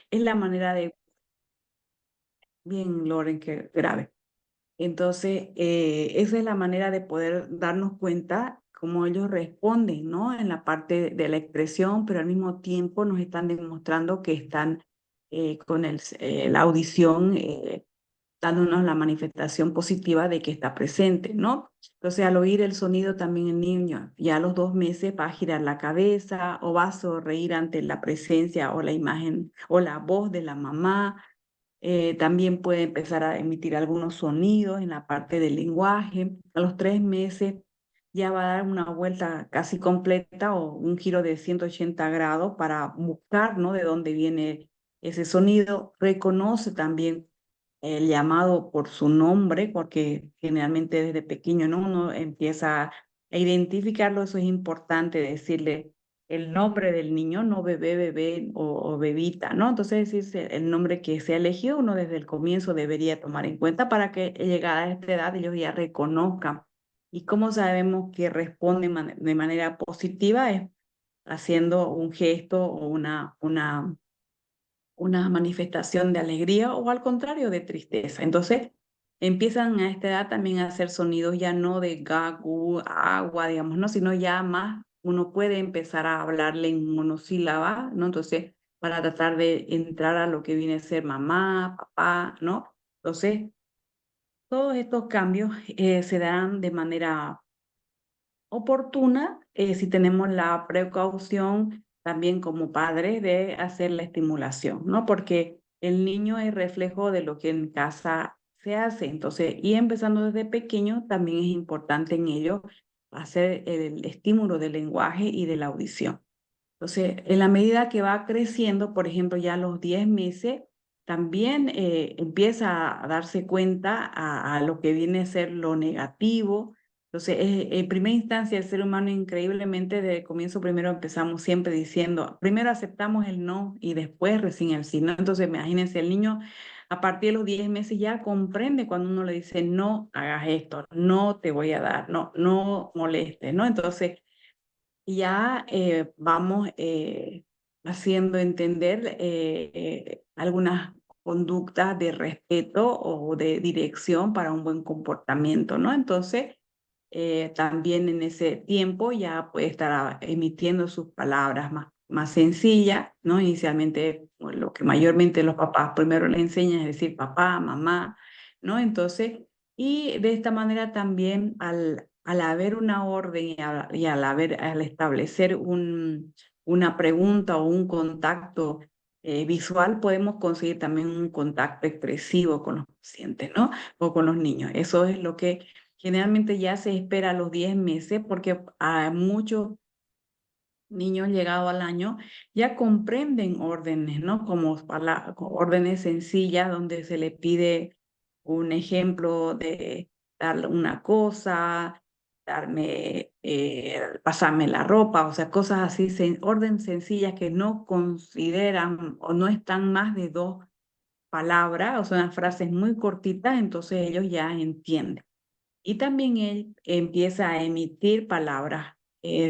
es la manera de, bien, Loren, que grave. Entonces, esa es la manera de poder darnos cuenta cómo ellos responden, ¿no? En la parte de la expresión, pero al mismo tiempo nos están demostrando que están con la audición, dándonos la manifestación positiva de que está presente, ¿no? Entonces, al oír el sonido también el niño, ya a los 2 meses va a girar la cabeza o va a sonreír ante la presencia o la imagen o la voz de la mamá. También puede empezar a emitir algunos sonidos en la parte del lenguaje. A los 3 meses ya va a dar una vuelta casi completa o un giro de 180 grados para buscar, ¿no? De dónde viene ese sonido. Reconoce también el llamado por su nombre, porque generalmente desde pequeño, ¿no? Uno empieza a identificarlo. Eso es importante, decirle el nombre del niño, no bebé, bebé o bebita, ¿no? Entonces, si es el nombre que se ha elegido, uno desde el comienzo debería tomar en cuenta para que llegada a esta edad ellos ya reconozcan. ¿Y cómo sabemos que responden de manera positiva? Es haciendo un gesto o una manifestación de alegría o al contrario de tristeza. Entonces, empiezan a esta edad también a hacer sonidos ya no de gagu, agua, digamos, ¿no? Sino ya más, uno puede empezar a hablarle en monosílaba, ¿no? Entonces, para tratar de entrar a lo que viene a ser mamá, papá, ¿no? Entonces, todos estos cambios se dan de manera oportuna si tenemos la precaución también como padres de hacer la estimulación, ¿no? Porque el niño es reflejo de lo que en casa se hace. Entonces, y empezando desde pequeño, también es importante en ello hacer el estímulo del lenguaje y de la audición. Entonces, en la medida que va creciendo, por ejemplo, ya a los 10 meses, también empieza a darse cuenta a lo que viene a ser lo negativo. Entonces, en primera instancia, el ser humano increíblemente desde el comienzo primero empezamos siempre diciendo, primero aceptamos el no y después recién el sí, ¿no? Entonces, imagínense, el niño a partir de los 10 meses ya comprende cuando uno le dice, no hagas esto, no te voy a dar, no, no molestes, ¿no? Entonces, ya vamos haciendo entender algunas conductas de respeto o de dirección para un buen comportamiento, ¿no? Entonces, también en ese tiempo ya puede estar emitiendo sus palabras más sencillas, ¿no? Inicialmente, pues, lo que mayormente los papás primero le enseñan es decir papá, mamá, ¿no? Entonces, y de esta manera también al haber una orden al establecer una pregunta o un contacto visual, podemos conseguir también un contacto expresivo con los pacientes, ¿no? O con los niños. Eso es lo que generalmente ya se espera a los 10 meses porque a muchos niños llegados al año ya comprenden órdenes, ¿no? Como órdenes sencillas donde se le pide un ejemplo de darle una cosa, pasarme la ropa, o sea, cosas así, orden sencillas que no consideran o no están más de 2 palabras, o son frases muy cortitas, entonces ellos ya entienden. Y también él empieza a emitir palabras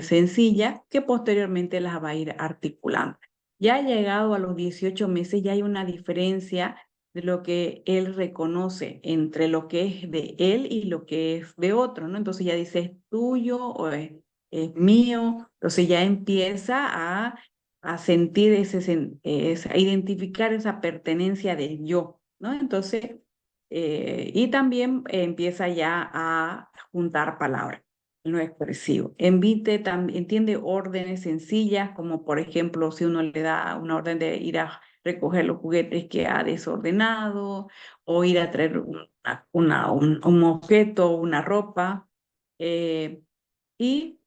sencillas que posteriormente las va a ir articulando. Ya llegado a los 18 meses ya hay una diferencia de lo que él reconoce entre lo que es de él y lo que es de otro, ¿no? Entonces ya dice es tuyo o es mío. Entonces ya empieza a sentir a identificar esa pertenencia del yo, ¿no? Entonces y también empieza ya a juntar palabras, lo expresivo. Entiende órdenes sencillas, como por ejemplo, si uno le da una orden de ir a recoger los juguetes que ha desordenado, o ir a traer un objeto, una ropa, y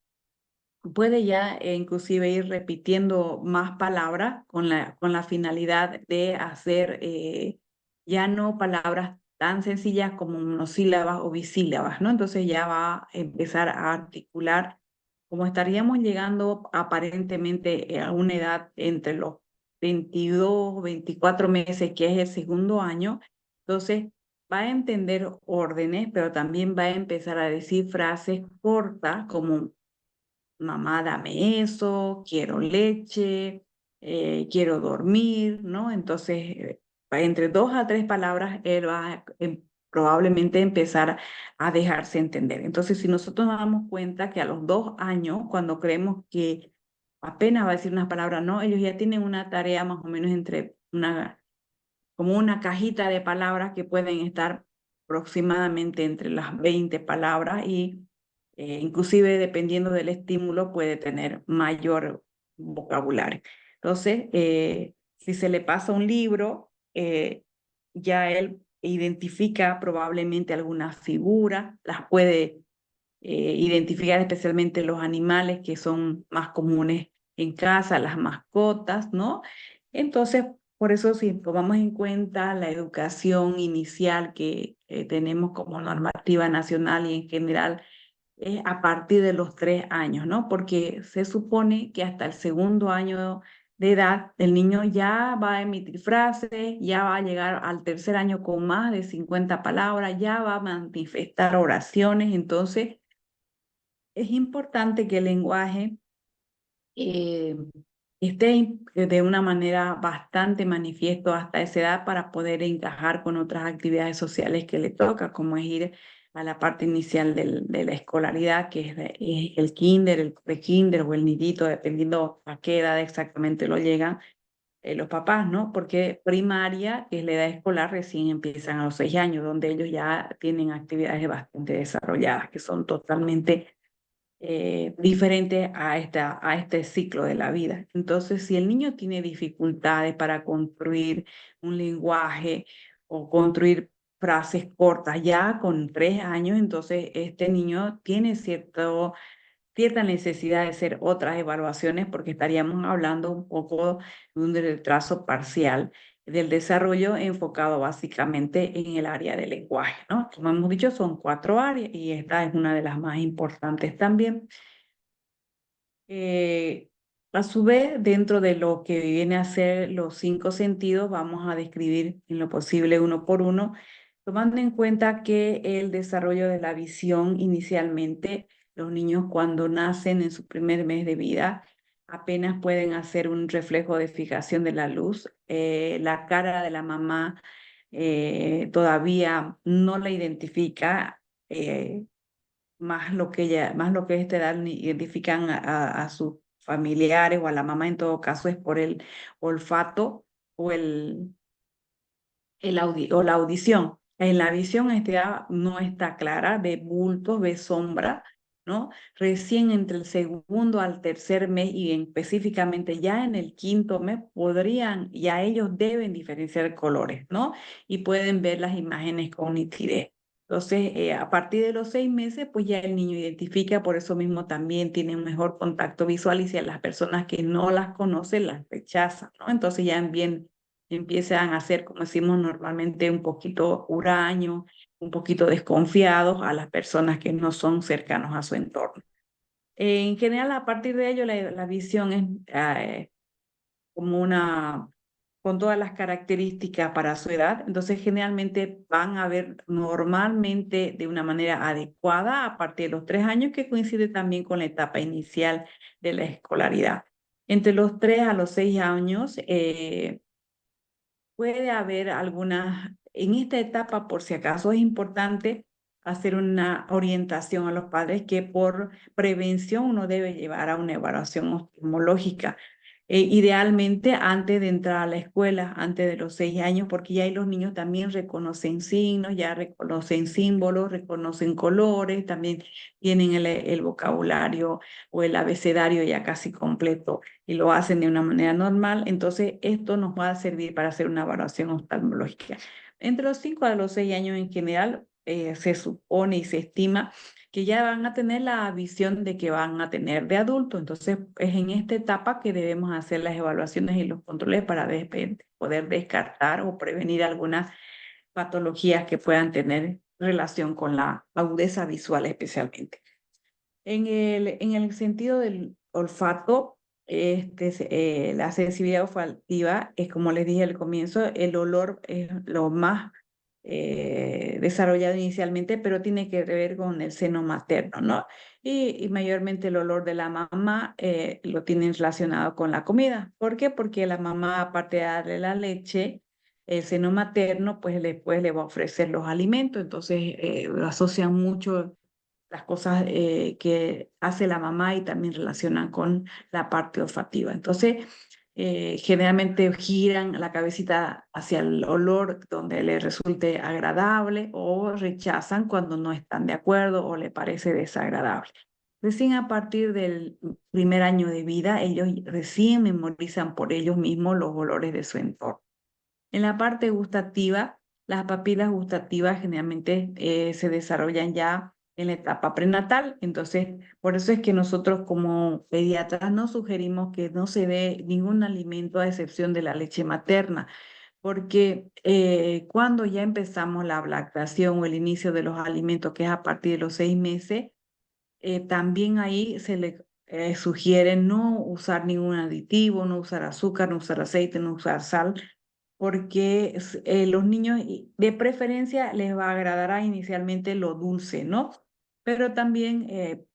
puede ya inclusive ir repitiendo más palabras con la finalidad de hacer ya no palabras tan sencillas como monosílabas o bisílabas, ¿no? Entonces ya va a empezar a articular, como estaríamos llegando aparentemente a una edad entre los 22, 24 meses, que es el segundo año, entonces va a entender órdenes, pero también va a empezar a decir frases cortas como mamá, dame eso, quiero leche, quiero dormir, ¿no? Entonces, entre 2 a 3 palabras, él va a probablemente empezar a dejarse entender. Entonces, si nosotros nos damos cuenta que a los 2 años, cuando creemos que apenas va a decir unas palabras, no, ellos ya tienen una tarea más o menos como una cajita de palabras que pueden estar aproximadamente entre las 20 palabras y inclusive dependiendo del estímulo puede tener mayor vocabulario. Entonces, si se le pasa un libro, ya él identifica probablemente algunas figuras, las puede identificar especialmente los animales que son más comunes en casa, las mascotas, ¿no? Entonces, por eso si tomamos en cuenta la educación inicial que tenemos como normativa nacional y en general es a partir de los 3 años, ¿no? Porque se supone que hasta el segundo año de edad el niño ya va a emitir frases, ya va a llegar al tercer año con más de 50 palabras, ya va a manifestar oraciones, entonces es importante que el lenguaje eh, esté de una manera bastante manifiesto hasta esa edad para poder encajar con otras actividades sociales que le toca, como es ir a la parte inicial de la escolaridad, que es el kinder, el pre-kinder o el nidito, dependiendo a qué edad exactamente lo llegan los papás, ¿no? Porque primaria, que es la edad escolar, recién empiezan a los 6 años, donde ellos ya tienen actividades bastante desarrolladas, que son totalmente diferente a este ciclo de la vida. Entonces, si el niño tiene dificultades para construir un lenguaje o construir frases cortas ya con 3 años, entonces este niño tiene cierta necesidad de hacer otras evaluaciones porque estaríamos hablando un poco de un retraso parcial del desarrollo enfocado básicamente en el área del lenguaje, ¿no? Como hemos dicho, son 4 áreas y esta es una de las más importantes también. Eh, a su vez, dentro de lo que viene a ser los 5 sentidos, vamos a describir en lo posible uno por uno, tomando en cuenta que el desarrollo de la visión inicialmente, los niños cuando nacen en su primer mes de vida, apenas pueden hacer un reflejo de fijación de la luz. La cara de la mamá todavía no la identifica. Más lo que esta edad identifican a sus familiares o a la mamá en todo caso es por el olfato o o la audición. En la visión esta edad no está clara, ve bultos, ve sombra, ¿no? Recién entre el segundo al tercer mes y específicamente ya en el quinto mes ya ellos deben diferenciar colores, ¿no? Y pueden ver las imágenes con nitidez. Entonces, a partir de los 6 meses, pues ya el niño identifica, por eso mismo también tiene un mejor contacto visual y si a las personas que no las conocen las rechazan, ¿no? Entonces ya empiezan a ser, como decimos normalmente, un poquito huraños, un poquito desconfiados a las personas que no son cercanos a su entorno. En general, a partir de ello, la visión es como con todas las características para su edad, entonces generalmente van a ver normalmente de una manera adecuada a partir de los 3 años, que coincide también con la etapa inicial de la escolaridad. Entre los 3 a los 6 años, puede haber en esta etapa, por si acaso es importante hacer una orientación a los padres que por prevención uno debe llevar a una evaluación oftalmológica. Idealmente antes de entrar a la escuela, antes de los 6 años, porque ya ahí los niños también reconocen signos, ya reconocen símbolos, reconocen colores, también tienen el vocabulario o el abecedario ya casi completo y lo hacen de una manera normal, entonces esto nos va a servir para hacer una evaluación oftalmológica. Entre los 5 a los 6 años en general, se supone y se estima que ya van a tener la visión de que van a tener de adulto. Entonces, es en esta etapa que debemos hacer las evaluaciones y los controles para poder descartar o prevenir algunas patologías que puedan tener relación con la agudeza visual especialmente. En el sentido del olfato, la sensibilidad olfativa es, como les dije al comienzo, el olor es lo más desarrollado inicialmente, pero tiene que ver con el seno materno, ¿no? y mayormente el olor de la mamá lo tienen relacionado con la comida. ¿Por qué? Porque la mamá, aparte de darle la leche, el seno materno, pues después le va a ofrecer los alimentos, entonces lo asocian mucho las cosas que hace la mamá y también relacionan con la parte olfativa. Entonces, generalmente giran la cabecita hacia el olor donde le resulte agradable o rechazan cuando no están de acuerdo o le parece desagradable. Recién a partir del primer año de vida, ellos recién memorizan por ellos mismos los olores de su entorno. En la parte gustativa, las papilas gustativas generalmente se desarrollan ya en la etapa prenatal. Entonces, por eso es que nosotros como pediatras no sugerimos que no se dé ningún alimento a excepción de la leche materna, porque cuando ya empezamos la lactación o el inicio de los alimentos, que es a partir de los 6 meses, también ahí se le sugiere no usar ningún aditivo, no usar azúcar, no usar aceite, no usar sal, porque los niños de preferencia les va a agradar inicialmente lo dulce, ¿no? Pero también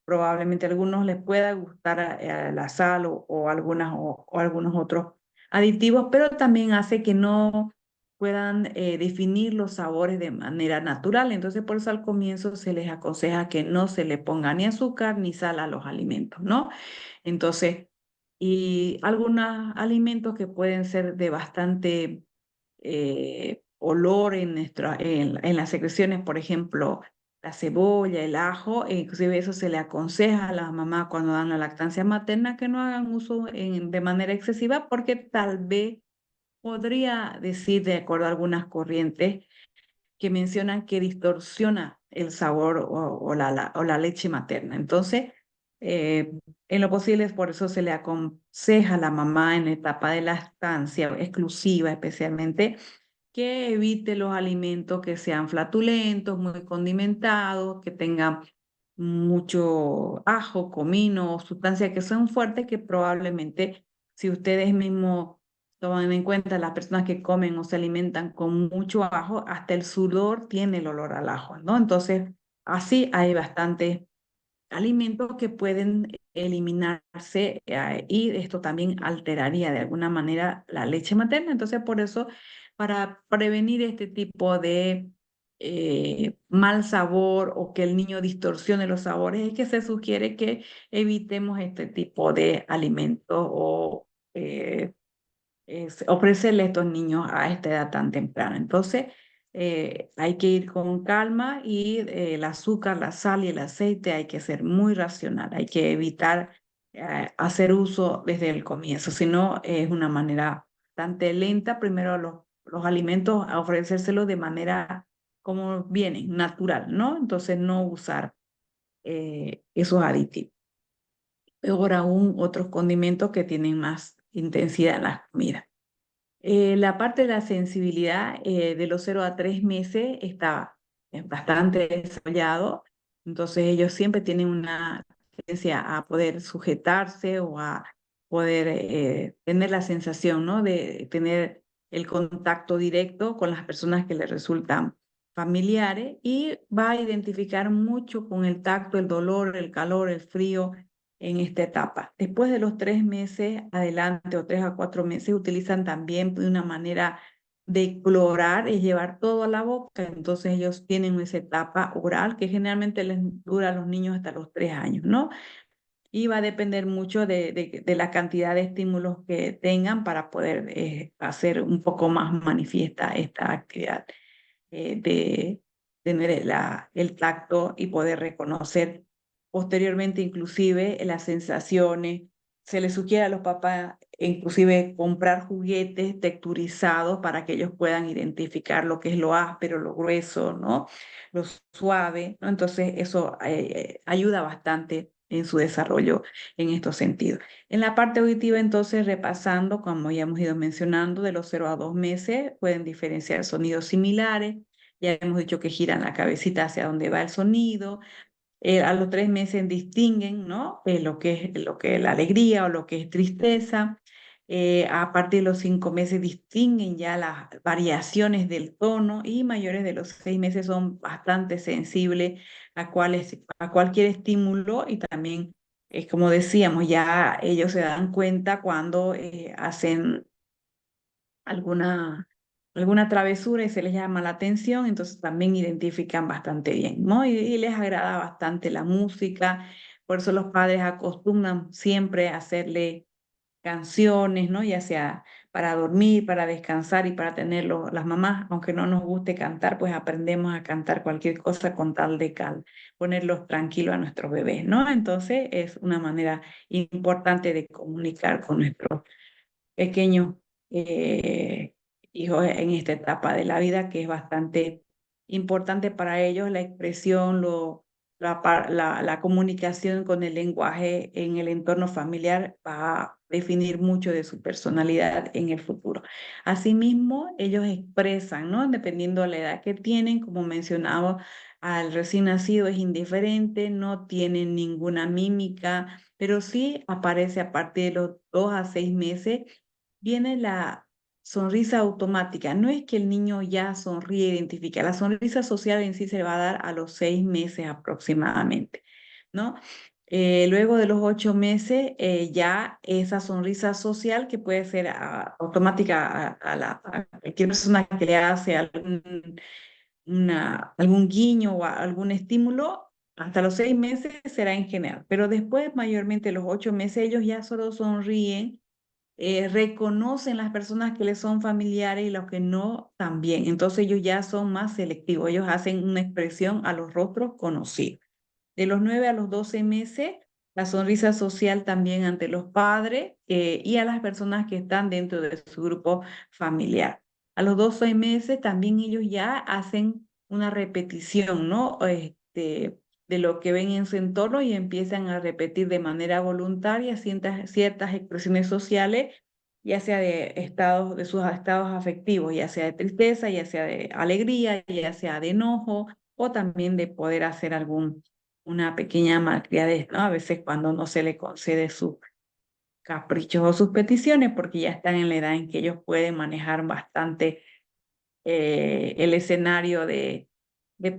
probablemente a algunos les pueda gustar la sal o o algunos otros aditivos, pero también hace que no puedan definir los sabores de manera natural. Entonces, por eso al comienzo se les aconseja que no se le ponga ni azúcar ni sal a los alimentos, ¿no? Entonces, y algunos alimentos que pueden ser de bastante olor en las secreciones, por ejemplo, la cebolla, el ajo, inclusive eso se le aconseja a la mamá cuando dan la lactancia materna que no hagan uso de manera excesiva porque tal vez podría decir, de acuerdo a algunas corrientes, que mencionan que distorsiona el sabor o la leche materna. Entonces, eh, en lo posible, por eso se le aconseja a la mamá en la etapa de lactancia exclusiva especialmente, que evite los alimentos que sean flatulentos, muy condimentados, que tengan mucho ajo, comino o sustancias que son fuertes que probablemente si ustedes mismos toman en cuenta las personas que comen o se alimentan con mucho ajo, hasta el sudor tiene el olor al ajo, ¿no? Entonces, así hay bastantes alimentos que pueden eliminarse y esto también alteraría de alguna manera la leche materna. Entonces, por eso, para prevenir este tipo de mal sabor o que el niño distorsione los sabores, es que se sugiere que evitemos este tipo de alimentos o ofrecerle a estos niños a esta edad tan temprana. Entonces, hay que ir con calma y el azúcar, la sal y el aceite hay que ser muy racional, hay que evitar hacer uso desde el comienzo, si no es una manera bastante lenta, primero los alimentos a ofrecérselos de manera como vienen, natural, ¿no? Entonces no usar esos aditivos. Peor aún otros condimentos que tienen más intensidad en las comidas. La parte de la sensibilidad de los 0 a 3 meses está bastante desarrollado, entonces ellos siempre tienen una tendencia a poder sujetarse o a poder tener la sensación, ¿no? De tener el contacto directo con las personas que les resultan familiares y va a identificar mucho con el tacto, el dolor, el calor, el frío en esta etapa. Después de los 3 meses adelante o 3 a 4 meses utilizan también de una manera de explorar y llevar todo a la boca. Entonces ellos tienen esa etapa oral que generalmente les dura a los niños hasta los 3 años, ¿no? Y va a depender mucho de la cantidad de estímulos que tengan para poder hacer un poco más manifiesta esta actividad de tener el tacto y poder reconocer posteriormente inclusive las sensaciones. Se les sugiere a los papás inclusive comprar juguetes texturizados para que ellos puedan identificar lo que es lo áspero, lo grueso, ¿no? Lo suave, ¿no? Entonces eso ayuda bastante en su desarrollo en estos sentidos. En la parte auditiva, entonces, repasando, como ya hemos ido mencionando, de los 0 a 2 meses pueden diferenciar sonidos similares. Ya hemos dicho que giran la cabecita hacia donde va el sonido. A los 3 meses distinguen, ¿no? Lo que es la alegría o lo que es tristeza. A partir de los 5 meses distinguen ya las variaciones del tono y mayores de los 6 meses son bastante sensibles a cualquier estímulo y también, como decíamos, ya ellos se dan cuenta cuando hacen alguna, alguna travesura y se les llama la atención, entonces también identifican bastante bien, ¿no? Y les agrada bastante la música, por eso los padres acostumbran siempre a hacerle canciones, ¿no? Ya sea para dormir, para descansar y para tenerlo. Las mamás, aunque no nos guste cantar, pues aprendemos a cantar cualquier cosa con tal de ponerlos tranquilos a nuestros bebés, ¿no? Entonces es una manera importante de comunicar con nuestros pequeños eh, hijos en esta etapa de la vida, que es bastante importante para ellos la expresión, la comunicación con el lenguaje en el entorno familiar va a definir mucho de su personalidad en el futuro. Asimismo, ellos expresan, ¿no? Dependiendo de la edad que tienen, como mencionaba, al recién nacido es indiferente, no tienen ninguna mímica, pero sí aparece a partir de los 2 a 6 meses viene la sonrisa automática. No es que el niño ya sonríe, identifica. La sonrisa social en sí se le va a dar a los 6 meses aproximadamente, ¿no? Luego de los 8 meses, ya esa sonrisa social que puede ser automática a cualquier persona que le hace algún guiño o algún estímulo, hasta los 6 meses será en general. Pero después, mayormente los 8 meses, ellos ya solo sonríen, reconocen las personas que les son familiares y los que no también. Entonces ellos ya son más selectivos, ellos hacen una expresión a los rostros conocidos. De los 9 a los 12 meses, la sonrisa social también ante los padres y a las personas que están dentro de su grupo familiar. A los 12 meses también ellos ya hacen una repetición, ¿no? De lo que ven en su entorno y empiezan a repetir de manera voluntaria ciertas expresiones sociales, ya sea de sus estados afectivos, ya sea de tristeza, ya sea de alegría, ya sea de enojo, o también de poder hacer una pequeña malcriadez, ¿no? A veces cuando no se le concede sus caprichos o sus peticiones, porque ya están en la edad en que ellos pueden manejar bastante el escenario de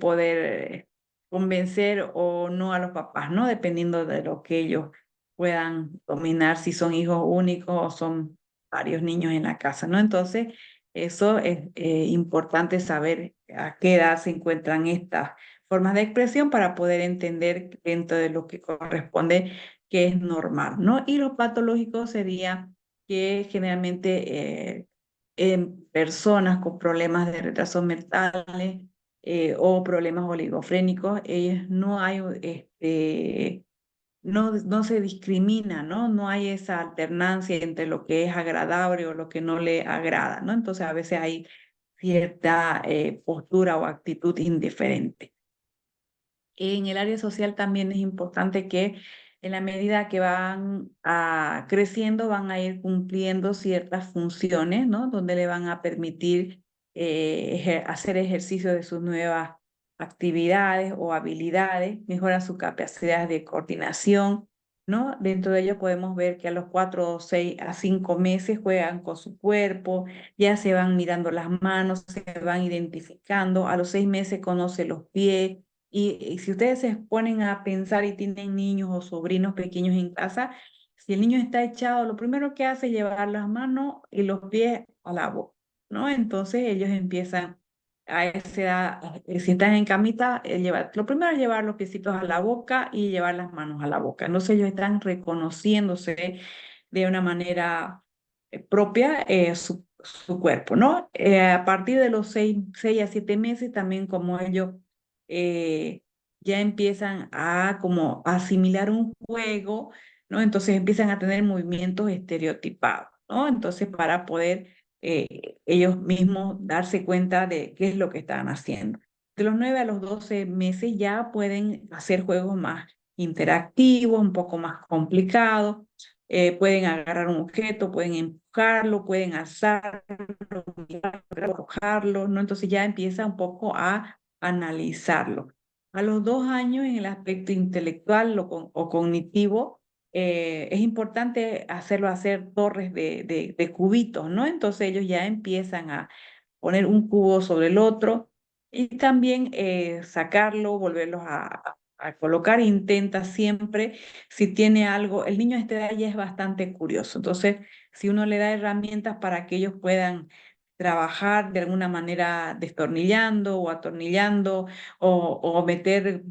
poder convencer o no a los papás, ¿no? Dependiendo de lo que ellos puedan dominar, si son hijos únicos o son varios niños en la casa, ¿no? Entonces, eso es importante saber a qué edad se encuentran estas formas de expresión para poder entender dentro de lo que corresponde que es normal, ¿no? Y lo patológico sería que generalmente en personas con problemas de retraso mentales o problemas oligofrénicos, no hay, no se discrimina, ¿no? No hay esa alternancia entre lo que es agradable o lo que no le agrada, ¿no? Entonces a veces hay cierta postura o actitud indiferente. En el área social también es importante que en la medida que van creciendo, van a ir cumpliendo ciertas funciones, ¿no? Donde le van a permitir hacer ejercicio de sus nuevas actividades o habilidades, mejora su capacidad de coordinación, ¿no? Dentro de ello podemos ver que a los 4 o 6 a 5 meses juegan con su cuerpo, ya se van mirando las manos, se van identificando, a los 6 meses conoce los pies, y si ustedes se ponen a pensar y tienen niños o sobrinos pequeños en casa, si el niño está echado, lo primero que hace es llevar las manos y los pies a la boca, ¿no? Entonces ellos empiezan a esa edad, si están en camita, lo primero es llevar los piecitos a la boca y llevar las manos a la boca. Entonces ellos están reconociéndose de una manera propia su cuerpo, ¿no? A partir de los 6 a 7 meses, también como ellos eh, ya empiezan a como asimilar un juego, ¿no? Entonces empiezan a tener movimientos estereotipados, ¿no? Entonces para poder ellos mismos darse cuenta de qué es lo que están haciendo. De los 9 a los 12 meses ya pueden hacer juegos más interactivos, un poco más complicados, pueden agarrar un objeto, pueden empujarlo, pueden alzarlo, arrojarlo, ¿no? Entonces ya empieza un poco a analizarlo. A los 2 años, en el aspecto intelectual o cognitivo, es importante hacer torres de cubitos, ¿no? Entonces ellos ya empiezan a poner un cubo sobre el otro y también sacarlo, volverlos a colocar. Intenta siempre, si tiene algo, el niño a esta edad ya es bastante curioso, entonces si uno le da herramientas para que ellos puedan trabajar de alguna manera destornillando o atornillando o meter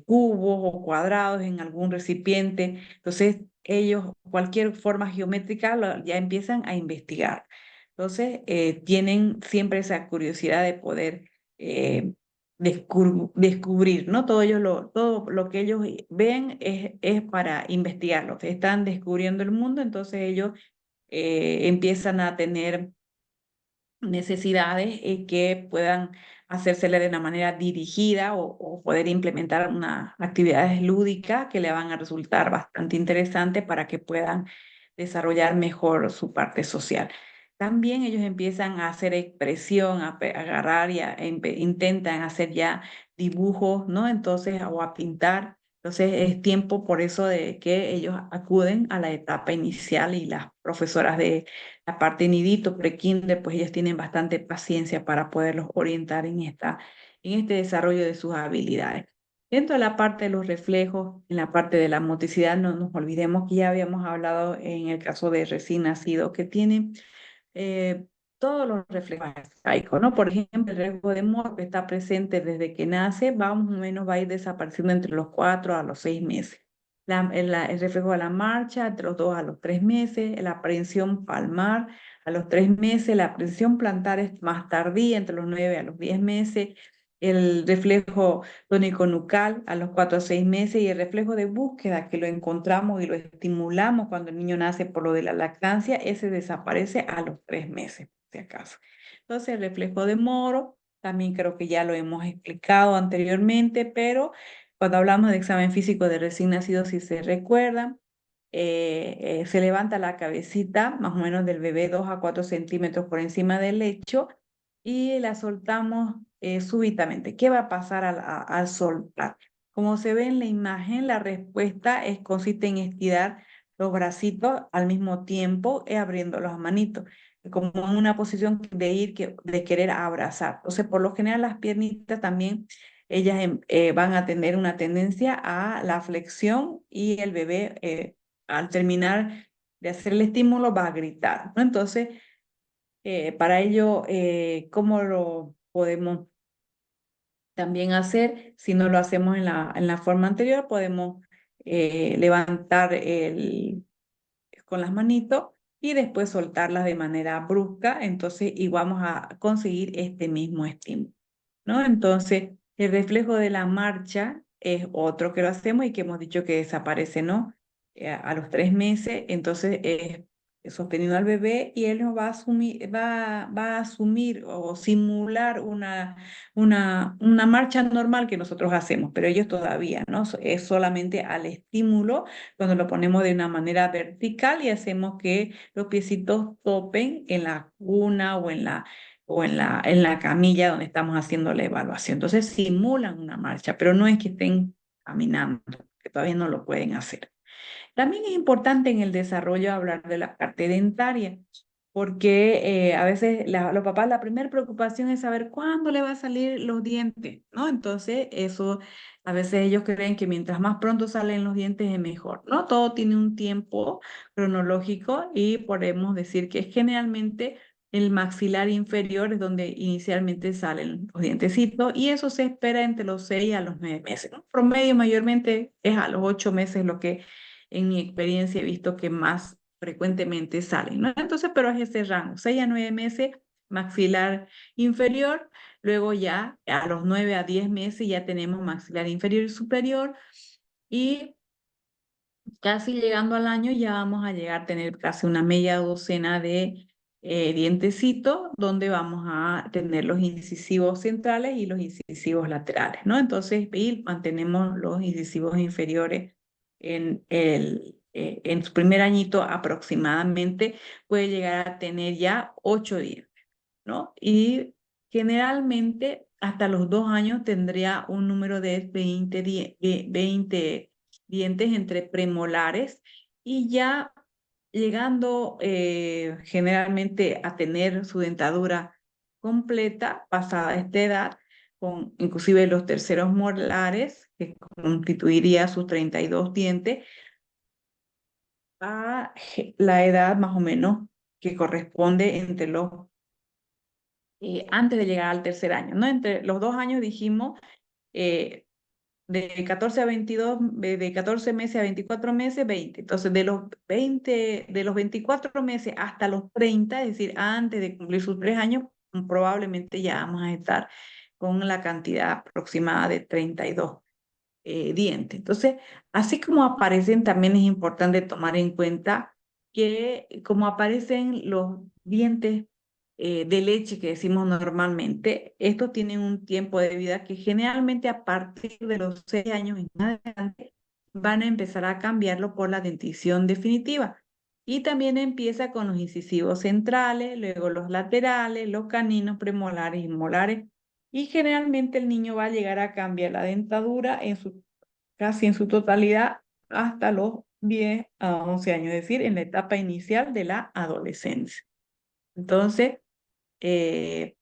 cubos o cuadrados en algún recipiente, entonces ellos cualquier forma geométrica ya empiezan a investigar. Entonces, tienen siempre esa curiosidad de poder descubrir, ¿no? Todo lo que ellos ven es para investigarlo. Están descubriendo el mundo, entonces ellos empiezan a tener necesidades que puedan hacérsele de una manera dirigida o poder implementar unas actividades lúdicas que le van a resultar bastante interesantes para que puedan desarrollar mejor su parte social. También ellos empiezan a hacer expresión, a agarrar y intentan hacer ya dibujos, ¿no? Entonces, o a pintar. Entonces es tiempo por eso de que ellos acuden a la etapa inicial y las profesoras de la parte nidito, prekinder, pues ellos tienen bastante paciencia para poderlos orientar en este desarrollo de sus habilidades. Dentro de la parte de los reflejos, en la parte de la motricidad, no nos olvidemos que ya habíamos hablado en el caso de recién nacido, que tiene eh, todos los reflejos arcaicos, ¿no? Por ejemplo, el riesgo de muerte está presente desde que nace, más o menos va a ir desapareciendo entre los 4 a los 6 meses. El reflejo de la marcha entre los 2 a los 3 meses, la aprehensión palmar a los 3 meses, la aprehensión plantar es más tardía, entre los 9 a los 10 meses, el reflejo tónico-nucal a los 4 a 6 meses y el reflejo de búsqueda que lo encontramos y lo estimulamos cuando el niño nace por lo de la lactancia, ese desaparece a los 3 meses, si acaso. Entonces, el reflejo de Moro, también creo que ya lo hemos explicado anteriormente, pero cuando hablamos de examen físico de recién nacido, si se recuerdan, se levanta la cabecita, más o menos del bebé 2 a 4 centímetros por encima del lecho, y la soltamos súbitamente. ¿Qué va a pasar al soltar? Como se ve en la imagen, la respuesta consiste en estirar los bracitos al mismo tiempo y abriendo las manitos, como en una posición de querer abrazar. Entonces, por lo general, las piernitas también, ellas van a tener una tendencia a la flexión y el bebé, al terminar de hacer el estímulo, va a gritar, ¿no? Entonces, para ello, ¿cómo lo podemos también hacer? Si no lo hacemos en la forma anterior, podemos levantar con las manitos y después soltarlas de manera brusca, entonces, y vamos a conseguir este mismo estímulo, ¿no? Entonces, el reflejo de la marcha es otro que lo hacemos y que hemos dicho que desaparece, ¿no? A los 3 meses, entonces es sostenido al bebé y él nos va a asumir o simular una marcha normal que nosotros hacemos, pero ellos todavía, ¿no? Es solamente al estímulo cuando lo ponemos de una manera vertical y hacemos que los piecitos topen en la cuna en la camilla donde estamos haciendo la evaluación. Entonces simulan una marcha, pero no es que estén caminando, que todavía no lo pueden hacer. También es importante en el desarrollo hablar de la parte dentaria, porque a veces los papás la primera preocupación es saber cuándo le va a salir los dientes, ¿no? Entonces eso a veces ellos creen que mientras más pronto salen los dientes es mejor, ¿no? Todo tiene un tiempo cronológico y podemos decir que generalmente el maxilar inferior es donde inicialmente salen los dientecitos y eso se espera entre los 6 a los 9 meses, ¿no? Promedio mayormente es a los 8 meses lo que en mi experiencia he visto que más frecuentemente salen, ¿no? Entonces, pero es ese rango, 6 a 9 meses maxilar inferior, luego ya a los 9 a 10 meses ya tenemos maxilar inferior y superior y casi llegando al año ya vamos a llegar a tener casi una media docena de dientecitos donde vamos a tener los incisivos centrales y los incisivos laterales, ¿no? Entonces, y mantenemos los incisivos inferiores en su primer añito aproximadamente, puede llegar a tener ya 8 dientes, ¿no? Y generalmente hasta los 2 años tendría un número de 20 20 dientes entre premolares y ya llegando generalmente a tener su dentadura completa pasada esta edad, con inclusive los terceros molares, que constituiría sus 32 dientes, a la edad más o menos que corresponde entre los, antes de llegar al tercer año, ¿no? Entre los 2 años dijimos, de 14 a 22, de 14 meses a 24 meses, 20. Entonces, de los 24 meses hasta los 30, es decir, antes de cumplir sus 3 años, probablemente ya vamos a estar con la cantidad aproximada de 32 dientes. Entonces, así como aparecen, también es importante tomar en cuenta que como aparecen los dientes de leche que decimos normalmente, estos tienen un tiempo de vida que generalmente a partir de los 6 años en adelante van a empezar a cambiarlo por la dentición definitiva. Y también empieza con los incisivos centrales, luego los laterales, los caninos, premolares y molares. Y generalmente el niño va a llegar a cambiar la dentadura casi en su totalidad hasta los 10 a 11 años, es decir, en la etapa inicial de la adolescencia. Entonces, eh,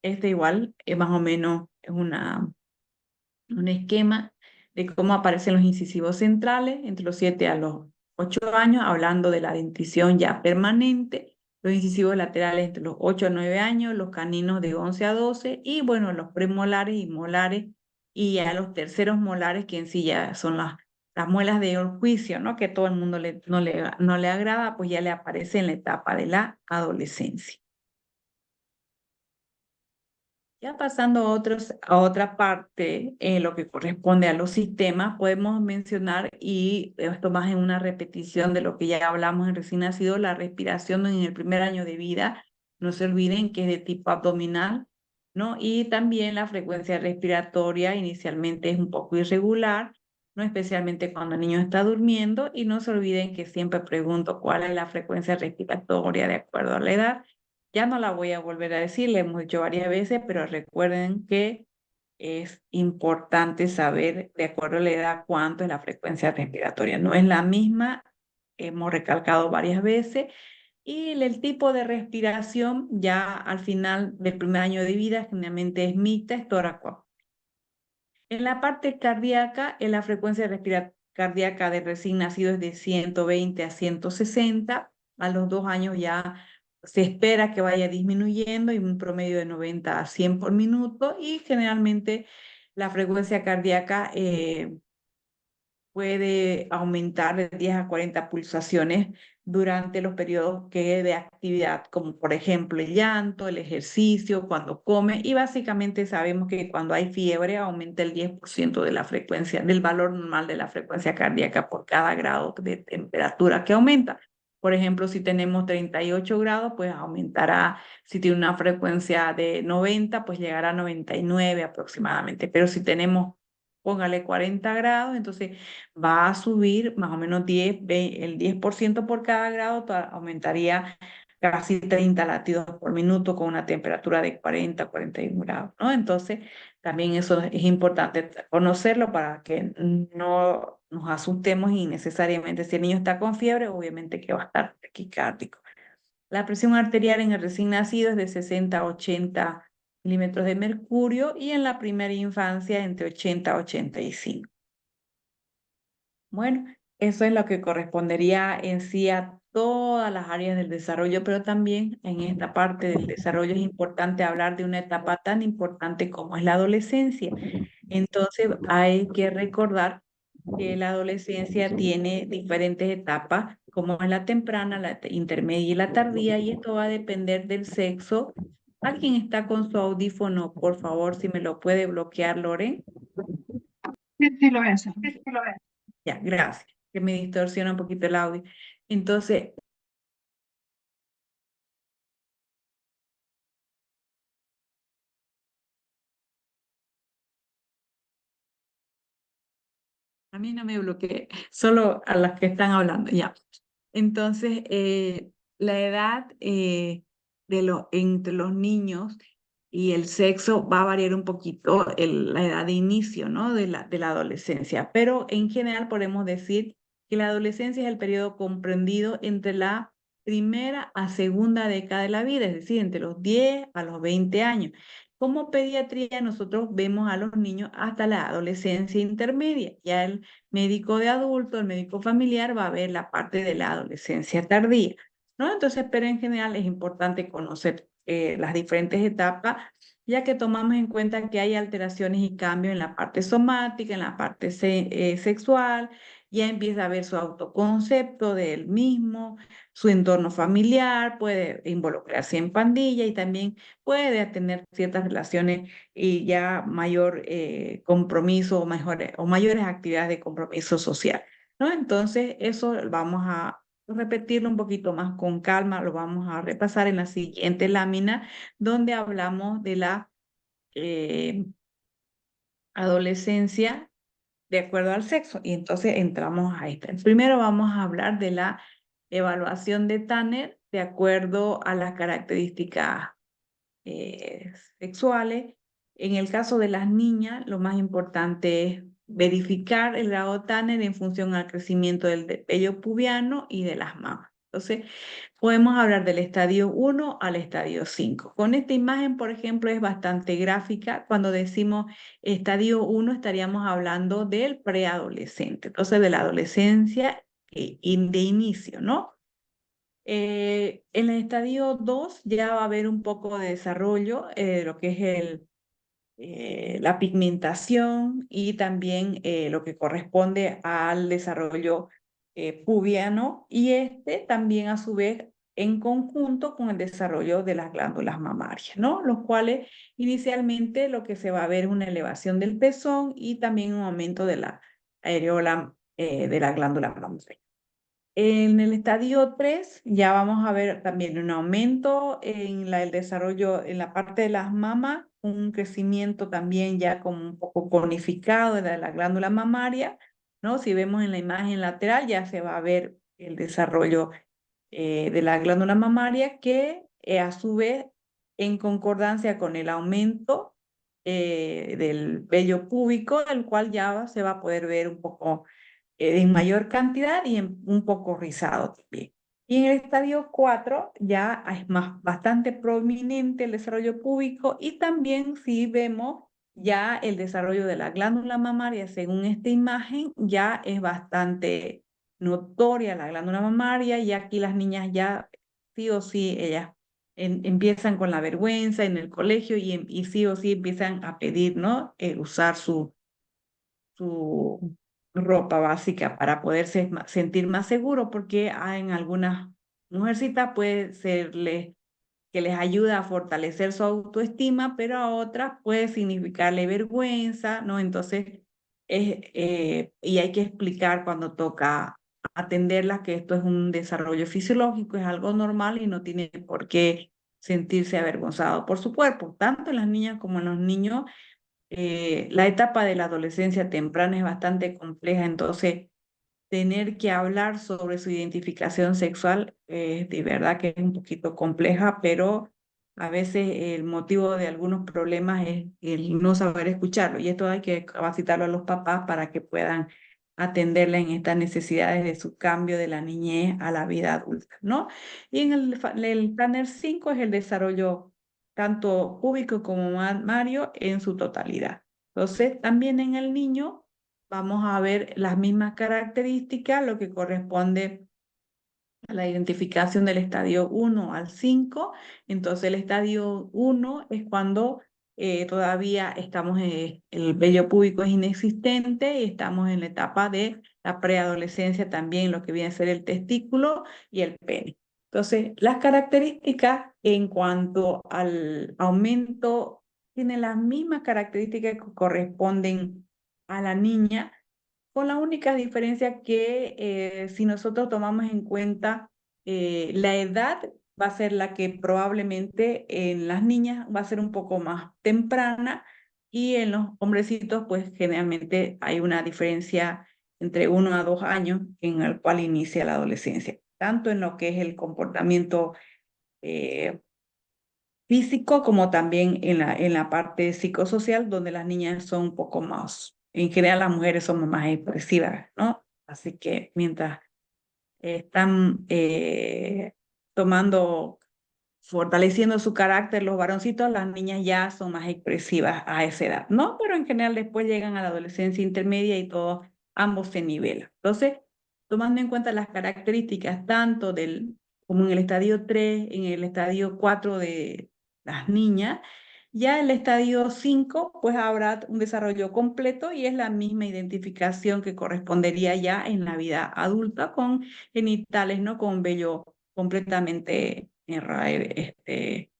este igual es más o menos un esquema de cómo aparecen los incisivos centrales entre los 7 a los 8 años, hablando de la dentición ya permanente, los incisivos laterales entre los 8 a 9 años, los caninos de 11 a 12 y bueno, los premolares y molares y ya los terceros molares que en sí ya son las muelas de juicio, ¿no? Que todo el mundo no le agrada, pues ya le aparece en la etapa de la adolescencia. Ya pasando a otra parte, en lo que corresponde a los sistemas, podemos mencionar, y esto más en una repetición de lo que ya hablamos en recién nacido, la respiración en el primer año de vida. No se olviden que es de tipo abdominal, ¿no? Y también la frecuencia respiratoria inicialmente es un poco irregular, ¿no? Especialmente cuando el niño está durmiendo. Y no se olviden que siempre pregunto cuál es la frecuencia respiratoria de acuerdo a la edad. Ya no la voy a volver a decir, la hemos dicho varias veces, pero recuerden que es importante saber, de acuerdo a la edad, cuánto es la frecuencia respiratoria. No es la misma, hemos recalcado varias veces, y el tipo de respiración ya al final del primer año de vida generalmente es mixta, es tórax. En la parte cardíaca, en la frecuencia cardíaca de recién nacido es de 120 a 160. A los 2 años ya se espera que vaya disminuyendo y un promedio de 90 a 100 por minuto. Y generalmente la frecuencia cardíaca puede aumentar de 10 a 40 pulsaciones durante los periodos de actividad, como por ejemplo el llanto, el ejercicio, cuando come, y básicamente sabemos que cuando hay fiebre aumenta el 10% de la frecuencia, del valor normal de la frecuencia cardíaca por cada grado de temperatura que aumenta. Por ejemplo, si tenemos 38 grados, pues aumentará, si tiene una frecuencia de 90, pues llegará a 99 aproximadamente, pero si tenemos, póngale 40 grados, entonces va a subir más o menos el 10% por cada grado, aumentaría casi 30 latidos por minuto con una temperatura de 40, 41 grados, ¿no? Entonces, también eso es importante conocerlo para que no nos asustemos innecesariamente. Si el niño está con fiebre, obviamente que va a estar taquicárdico. La presión arterial en el recién nacido es de 60 a 80 milímetros de mercurio y en la primera infancia entre 80 a 85. Bueno, eso es lo que correspondería en sí a todas las áreas del desarrollo, pero también en esta parte del desarrollo es importante hablar de una etapa tan importante como es la adolescencia. Entonces hay que recordar que la adolescencia tiene diferentes etapas, como es la temprana, la intermedia y la tardía, y esto va a depender del sexo. ¿Alguien está con su audífono? Por favor, si me lo puede bloquear, Loren. Sí, sí, lo voy a hacer. Ya, gracias, que me distorsiona un poquito el audio. Entonces, a mí no me bloqueé, solo a las que están hablando, ya. Entonces, la edad entre los niños y el sexo va a variar un poquito la edad de inicio, ¿no? de la adolescencia, pero en general podemos decir que la adolescencia es el periodo comprendido entre la primera a segunda década de la vida, es decir, entre los 10 a los 20 años. Como pediatría nosotros vemos a los niños hasta la adolescencia intermedia. Ya el médico de adulto, el médico familiar va a ver la parte de la adolescencia tardía, ¿no? Entonces, pero en general es importante conocer las diferentes etapas, ya que tomamos en cuenta que hay alteraciones y cambios en la parte somática, en la parte sexual, ya empieza a ver su autoconcepto del mismo, su entorno familiar, puede involucrarse en pandilla y también puede tener ciertas relaciones y ya mayor compromiso o mayores actividades de compromiso social, ¿no? Entonces, eso vamos a repetirlo un poquito más con calma, lo vamos a repasar en la siguiente lámina, donde hablamos de la eh, adolescencia de acuerdo al sexo. Y entonces entramos a esta. Primero vamos a hablar de la evaluación de Tanner de acuerdo a las características sexuales. En el caso de las niñas, lo más importante es verificar el grado Tanner en función al crecimiento del vello pubiano y de las mamas. Entonces, podemos hablar del estadio 1 al estadio 5. Con esta imagen, por ejemplo, es bastante gráfica. Cuando decimos estadio 1, estaríamos hablando del preadolescente, entonces de la adolescencia de inicio, ¿no? En el estadio 2 ya va a haber un poco de desarrollo, lo que es la pigmentación y también lo que corresponde al desarrollo pubiano y este también a su vez en conjunto con el desarrollo de las glándulas mamarias, ¿no? Los cuales inicialmente lo que se va a ver es una elevación del pezón y también un aumento de la areola de la glándula mamaria. En el estadio 3 ya vamos a ver también un aumento en el desarrollo en la parte de las mamas, un crecimiento también ya como un poco conificado de la glándula mamaria, ¿no? Si vemos en la imagen lateral ya se va a ver el desarrollo de la glándula mamaria que a su vez en concordancia con el aumento del vello púbico, el cual ya se va a poder ver un poco en mayor cantidad y un poco rizado también. Y en el estadio 4 ya es más, bastante prominente el desarrollo púbico y también si vemos ya el desarrollo de la glándula mamaria, según esta imagen, ya es bastante notoria la glándula mamaria y aquí las niñas ya sí o sí, ellas empiezan con la vergüenza en el colegio y sí o sí empiezan a pedir, ¿no? Usar su ropa básica para poderse sentir más seguro, porque en algunas mujercitas puede serles que les ayuda a fortalecer su autoestima, pero a otras puede significarle vergüenza, ¿no? Entonces, y hay que explicar cuando toca atenderlas que esto es un desarrollo fisiológico, es algo normal y no tiene por qué sentirse avergonzado por su cuerpo. Tanto en las niñas como en los niños la etapa de la adolescencia temprana es bastante compleja, entonces tener que hablar sobre su identificación sexual de verdad que es un poquito compleja, pero a veces el motivo de algunos problemas es el no saber escucharlo y esto hay que capacitarlo a los papás para que puedan atenderla en estas necesidades de su cambio de la niñez a la vida adulta, ¿no? Y en el Planner 5 es el desarrollo tanto púbico como mamario en su totalidad. Entonces, también en el niño vamos a ver las mismas características, lo que corresponde a la identificación del estadio 1 al 5. Entonces, el estadio 1 es cuando todavía estamos, el vello púbico es inexistente y estamos en la etapa de la preadolescencia también, lo que viene a ser el testículo y el pene. Entonces, las características en cuanto al aumento tienen las mismas características que corresponden a la niña, con la única diferencia que si nosotros tomamos en cuenta la edad, va a ser la que probablemente en las niñas va a ser un poco más temprana y en los hombrecitos pues generalmente hay una diferencia entre 1 a 2 años en el cual inicia la adolescencia, tanto en lo que es el comportamiento eh, físico como también en la parte psicosocial, donde las niñas son un poco más, en general las mujeres somos más expresivas, ¿no? Así que mientras están tomando, fortaleciendo su carácter los varoncitos, las niñas ya son más expresivas a esa edad, ¿no? Pero en general después llegan a la adolescencia intermedia y todos, ambos se nivelan. Entonces, tomando en cuenta las características tanto como en el estadio 3, en el estadio 4 de las niñas, ya el estadio 5, pues habrá un desarrollo completo y es la misma identificación que correspondería ya en la vida adulta con genitales, ¿no? Con vello completamente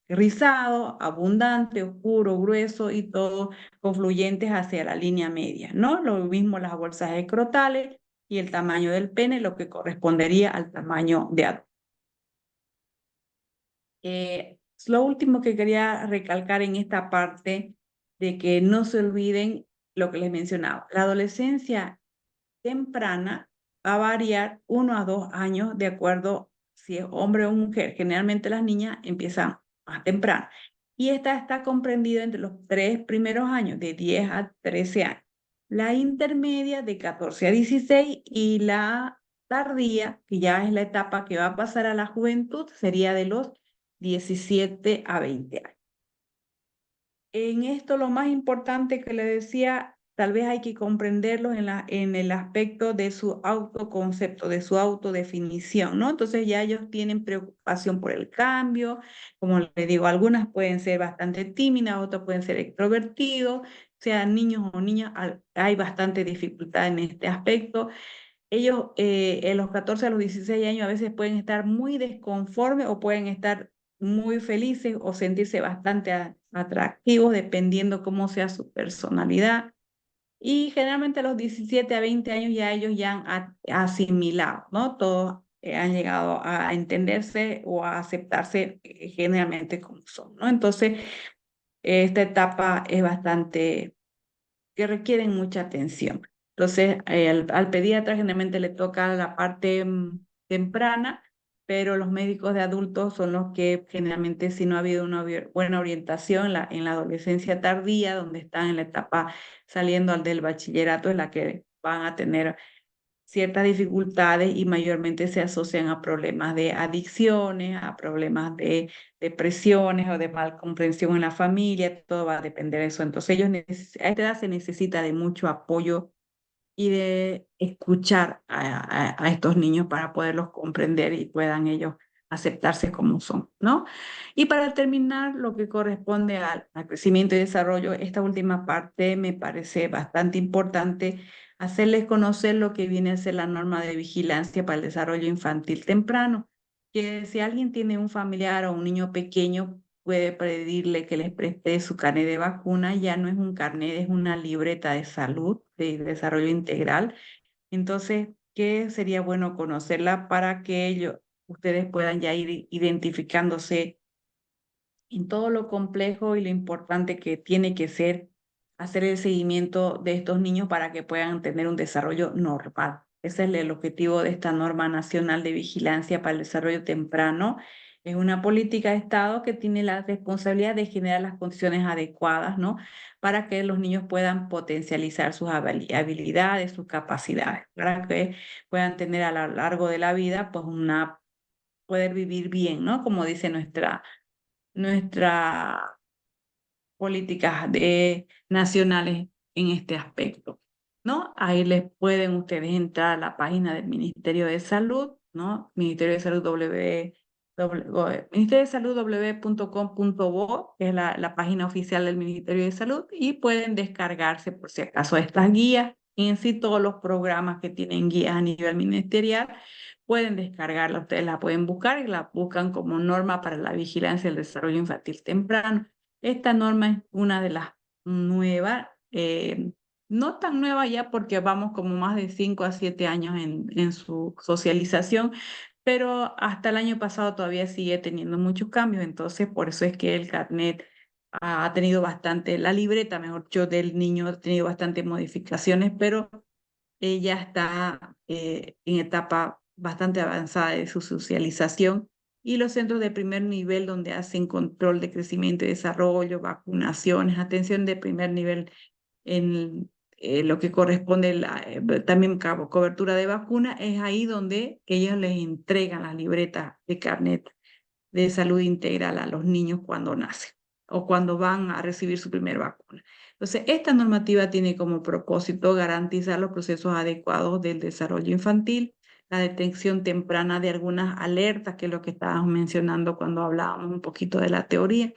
rizado, abundante, oscuro, grueso y todo confluyentes hacia la línea media, ¿no? Lo mismo las bolsas escrotales y el tamaño del pene, lo que correspondería al tamaño de adulto. Lo último que quería recalcar en esta parte de que no se olviden lo que les mencionaba. La adolescencia temprana va a variar 1 a 2 años de acuerdo si es hombre o mujer. Generalmente las niñas empiezan más temprano. Y esta está comprendida entre los 3 primeros años, de 10 a 13 años. La intermedia de 14 a 16 y la tardía, que ya es la etapa que va a pasar a la juventud, sería de los 17 a 20 años. En esto lo más importante que le decía, tal vez hay que comprenderlos en el aspecto de su autoconcepto, de su autodefinición, ¿no? Entonces ya ellos tienen preocupación por el cambio, como le digo, algunas pueden ser bastante tímidas, otras pueden ser extrovertidos, sean niños o niñas, hay bastante dificultad en este aspecto. Ellos en los 14 a los 16 años a veces pueden estar muy desconformes o pueden estar muy felices o sentirse bastante atractivos dependiendo cómo sea su personalidad. Y generalmente a los 17 a 20 años ya ellos ya han asimilado, ¿no? Todos han llegado a entenderse o a aceptarse generalmente como son, ¿no? Entonces, esta etapa es bastante que requieren mucha atención. Entonces, al pediatra generalmente le toca la parte temprana, pero los médicos de adultos son los que generalmente, si no ha habido una buena orientación en la adolescencia tardía, donde están en la etapa saliendo al del bachillerato, es la que van a tener ciertas dificultades y mayormente se asocian a problemas de adicciones, a problemas de depresiones o de mal comprensión en la familia, todo va a depender de eso. Entonces ellos a esta edad se necesita de mucho apoyo y de escuchar a estos niños para poderlos comprender y puedan ellos aceptarse como son, ¿no? Y para terminar, lo que corresponde al crecimiento y desarrollo, esta última parte me parece bastante importante hacerles conocer lo que viene a ser la norma de vigilancia para el desarrollo infantil temprano, que si alguien tiene un familiar o un niño pequeño, puede pedirle que les preste su carnet de vacuna. Ya no es un carnet, es una libreta de salud, de desarrollo integral. Entonces, ¿qué sería bueno conocerla para que ustedes puedan ya ir identificándose en todo lo complejo y lo importante que tiene que ser hacer el seguimiento de estos niños para que puedan tener un desarrollo normal? Ese es el objetivo de esta norma nacional de vigilancia para el desarrollo temprano. Es una política de Estado que tiene la responsabilidad de generar las condiciones adecuadas, ¿no? Para que los niños puedan potencializar sus habilidades, sus capacidades, para que puedan tener a lo largo de la vida, pues poder vivir bien, ¿no? Como dice nuestra políticas nacionales en este aspecto, ¿no? Ahí les pueden ustedes entrar a la página del Ministerio de Salud, ¿no? Ministerio de Salud Ministerio de Salud www.com.bo, que es la página oficial del Ministerio de Salud, y pueden descargarse por si acaso estas guías y en sí todos los programas que tienen guías a nivel ministerial. Pueden descargarla, ustedes la pueden buscar y la buscan como norma para la vigilancia del desarrollo infantil temprano. Esta norma es una de las nuevas, no tan nueva ya porque vamos como más de 5 a 7 años en su socialización, pero hasta el año pasado todavía sigue teniendo muchos cambios. Entonces por eso es que el carnet ha tenido bastante, la libreta, mejor dicho, del niño ha tenido bastantes modificaciones, pero ella está en etapa bastante avanzada de su socialización y los centros de primer nivel donde hacen control de crecimiento y desarrollo, vacunaciones, atención de primer nivel en lo que corresponde también cobertura de vacuna, es ahí donde ellos les entregan las libretas de carnet de salud integral a los niños cuando nacen o cuando van a recibir su primer vacuna. Entonces, esta normativa tiene como propósito garantizar los procesos adecuados del desarrollo infantil, la detección temprana de algunas alertas, que es lo que estábamos mencionando cuando hablábamos un poquito de la teoría.